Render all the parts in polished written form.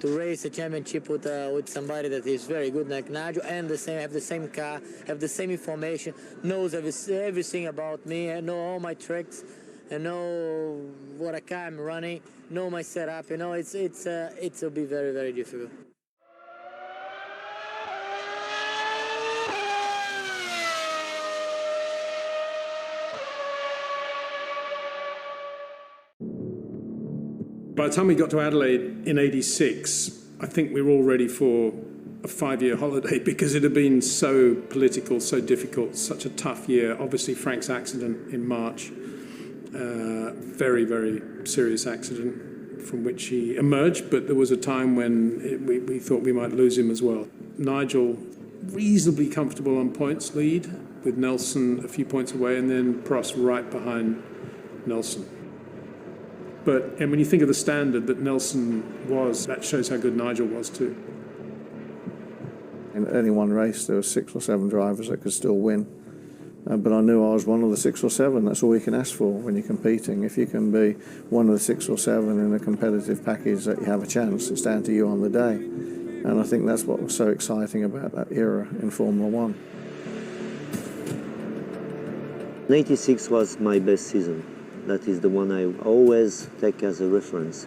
To race a championship with somebody that is very good like Nigel and have the same car, have the same information, knows everything about me, and know all my tricks, and know what a car I'm running, know my setup. You know, it'll be very, very difficult. By the time we got to Adelaide in '86, I think we were all ready for a 5-year holiday because it had been so political, so difficult, such a tough year. Obviously, Frank's accident in March, very, very serious accident from which he emerged, but there was a time when we thought we might lose him as well. Nigel, reasonably comfortable on points lead, with Nelson a few points away, and then Prost right behind Nelson. And when you think of the standard that Nelson was, that shows how good Nigel was too. In any one race, there were 6 or 7 drivers that could still win. But I knew I was one of the 6 or 7. That's all you can ask for when you're competing. If you can be one of the 6 or 7 in a competitive package that you have a chance, it's down to you on the day. And I think that's what was so exciting about that era in Formula One. '86 was my best season. That is the one I always take as a reference.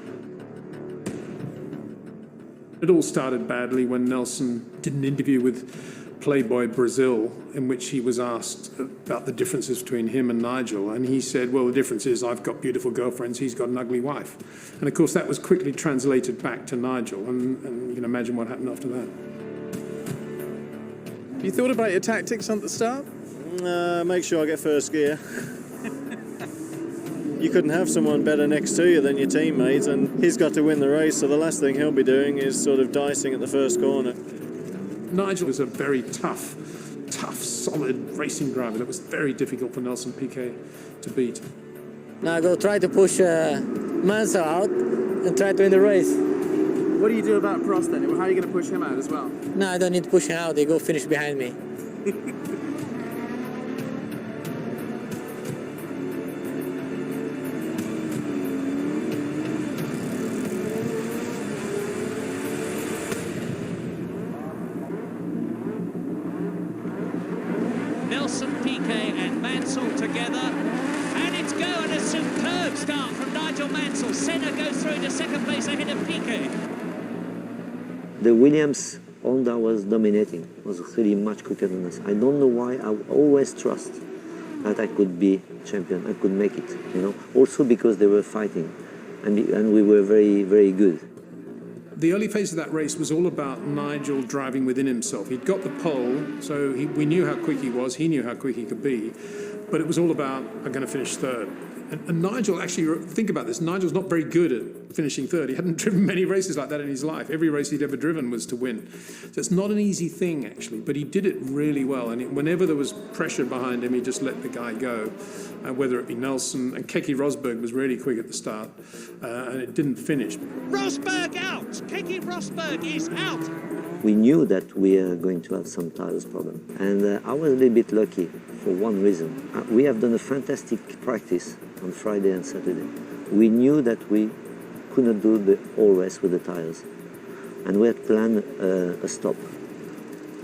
It all started badly when Nelson did an interview with Playboy Brazil in which he was asked about the differences between him and Nigel, and he said, well, the difference is I've got beautiful girlfriends, he's got an ugly wife. And of course that was quickly translated back to Nigel, and you can imagine what happened after that. You thought about your tactics at the start? Make sure I get first gear. You couldn't have someone better next to you than your teammate, and he's got to win the race, so the last thing he'll be doing is sort of dicing at the first corner. Nigel was a very tough, solid racing driver that was very difficult for Nelson Piquet to beat. Now I go try to push Mansell out and try to win the race. What do you do about Prost then? How are you going to push him out as well? No, I don't need to push him out. They go finish behind me. Nelson, Piquet and Mansell together, and it's go, and a superb start from Nigel Mansell. Senna goes through into second place ahead of Piquet. The Williams Honda was dominating, was really much quicker than us. I don't know why. I always trust that I could be champion, I could make it, you know. Also because they were fighting, and we were very, very good. The early phase of that race was all about Nigel driving within himself. He'd got the pole, so we knew how quick he was, he knew how quick he could be, but it was all about, I'm going to finish third. And Nigel, actually, think about this, Nigel's not very good at finishing third. He hadn't driven many races like that in his life. Every race he'd ever driven was to win. So it's not an easy thing, actually, but he did it really well. And whenever there was pressure behind him, he just let the guy go, whether it be Nelson. And Keke Rosberg was really quick at the start, and it didn't finish. Rosberg out! Keke Rosberg is out! We knew that we are going to have some tires problem. And I was a little bit lucky for one reason. We have done a fantastic practice on Friday and Saturday. We knew that we could not do the whole race with the tires. And we had planned a stop.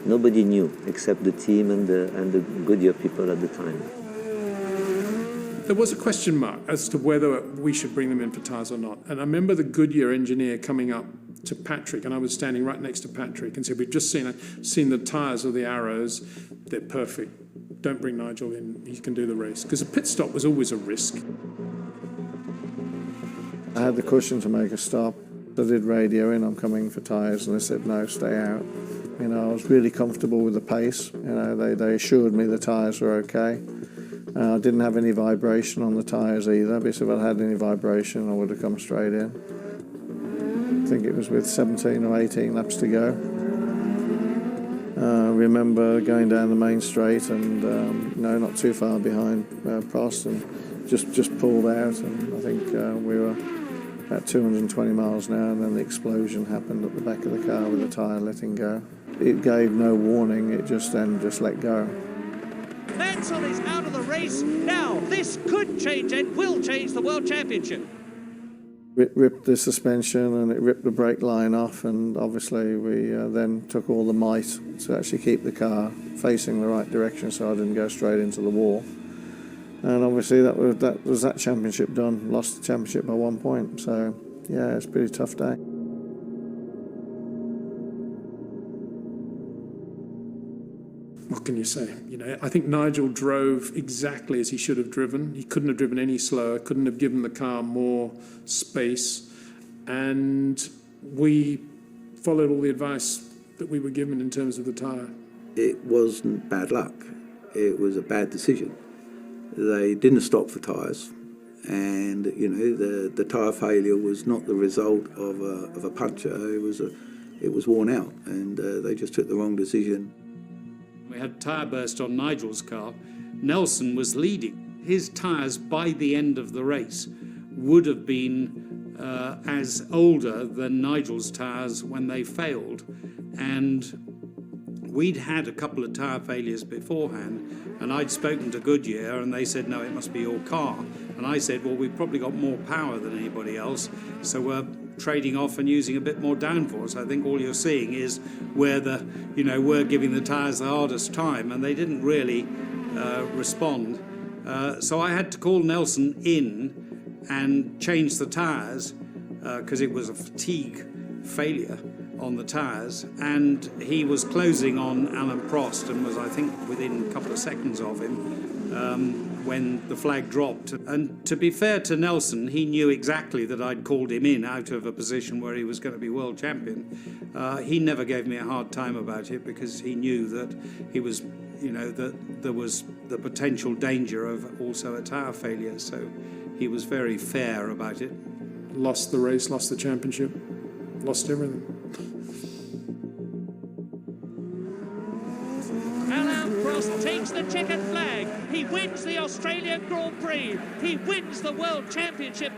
Nobody knew except the team and the Goodyear people at the time. There was a question mark as to whether we should bring them in for tyres or not. And I remember the Goodyear engineer coming up to Patrick, and I was standing right next to Patrick, and said, we've just seen the tyres of the Arrows. They're perfect. Don't bring Nigel in. He can do the race. Because a pit stop was always a risk. I had the cushion to make a stop. I did radio in, I'm coming for tyres, and they said, no, stay out. You know, I was really comfortable with the pace. You know, they assured me the tyres were okay. I didn't have any vibration on the tyres either, because if I'd had any vibration, I would have come straight in. I think it was with 17 or 18 laps to go. I remember going down the main straight and, not too far behind Prost, and just pulled out, and I think we were about 220 miles an hour, and then the explosion happened at the back of the car with the tyre letting go. It gave no warning, it just let go. Mansell is out of the race. Now, this could change and will change the World Championship. It ripped the suspension and it ripped the brake line off, and obviously we then took all the might to actually keep the car facing the right direction so I didn't go straight into the wall. And obviously that was that championship done. Lost the championship by 1 point. So yeah, it's a pretty tough day. What can you say? You know, I think Nigel drove exactly as he should have driven. He couldn't have driven any slower, couldn't have given the car more space. And we followed all the advice that we were given in terms of the tyre. It wasn't bad luck. It was a bad decision. They didn't stop for tyres, and you know the tyre failure was not the result of a puncture. It was worn out, and they just took the wrong decision. We had a tyre burst on Nigel's car. Nelson was leading. His tyres by the end of the race would have been as older than Nigel's tyres when they failed, and we'd had a couple of tyre failures beforehand, and I'd spoken to Goodyear and they said, no, it must be your car. And I said, well, we've probably got more power than anybody else, so we're trading off and using a bit more downforce. I think all you're seeing is where we're giving the tyres the hardest time, and they didn't really respond. So I had to call Nelson in and change the tyres because it was a fatigue failure on the tyres, and he was closing on Alain Prost and was, I think, within a couple of seconds of him when the flag dropped. And to be fair to Nelson, he knew exactly that I'd called him in out of a position where he was going to be world champion. He never gave me a hard time about it because he knew that he was, that there was the potential danger of also a tyre failure, so he was very fair about it. Lost the race, lost the championship, lost everything. Alain Prost takes the checkered flag. He wins the Australian Grand Prix. He wins the World Championship.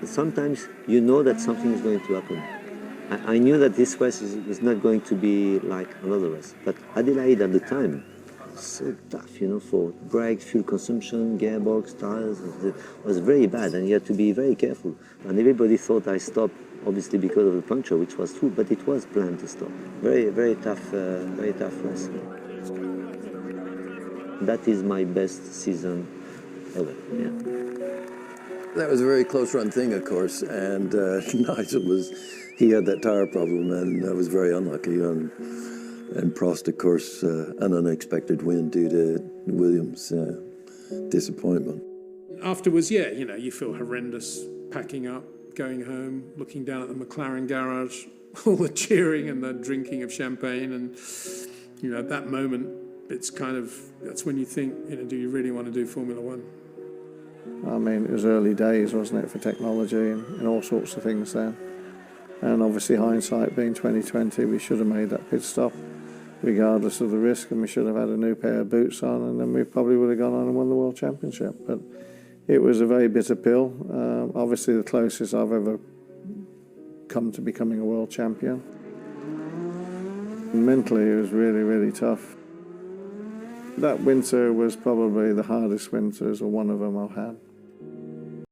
Sometimes you know that something is going to happen. I knew that this race is not going to be like another race. But Adelaide at the time was so tough, for brakes, fuel consumption, gearbox, tires. It was very bad, and you had to be very careful. And everybody thought I stopped, obviously because of the puncture, which was true, but it was planned to stop. Very, very tough race. That is my best season ever, yeah. That was a very close run thing, of course, and Nigel he had that tyre problem and was very unlucky, and Prost, of course, an unexpected win due to Williams' disappointment. Afterwards, you feel horrendous, packing up, going home, looking down at the McLaren garage, all the cheering and the drinking of champagne, and at that moment, that's when you think, do you really want to do Formula One? I mean, it was early days, wasn't it, for technology and all sorts of things then. And obviously hindsight being 2020, we should have made that pit stop regardless of the risk, and we should have had a new pair of boots on, and then we probably would have gone on and won the World Championship. But it was a very bitter pill. Obviously the closest I've ever come to becoming a world champion. Mentally, it was really, really tough. That winter was probably the hardest winters, or one of them I've had.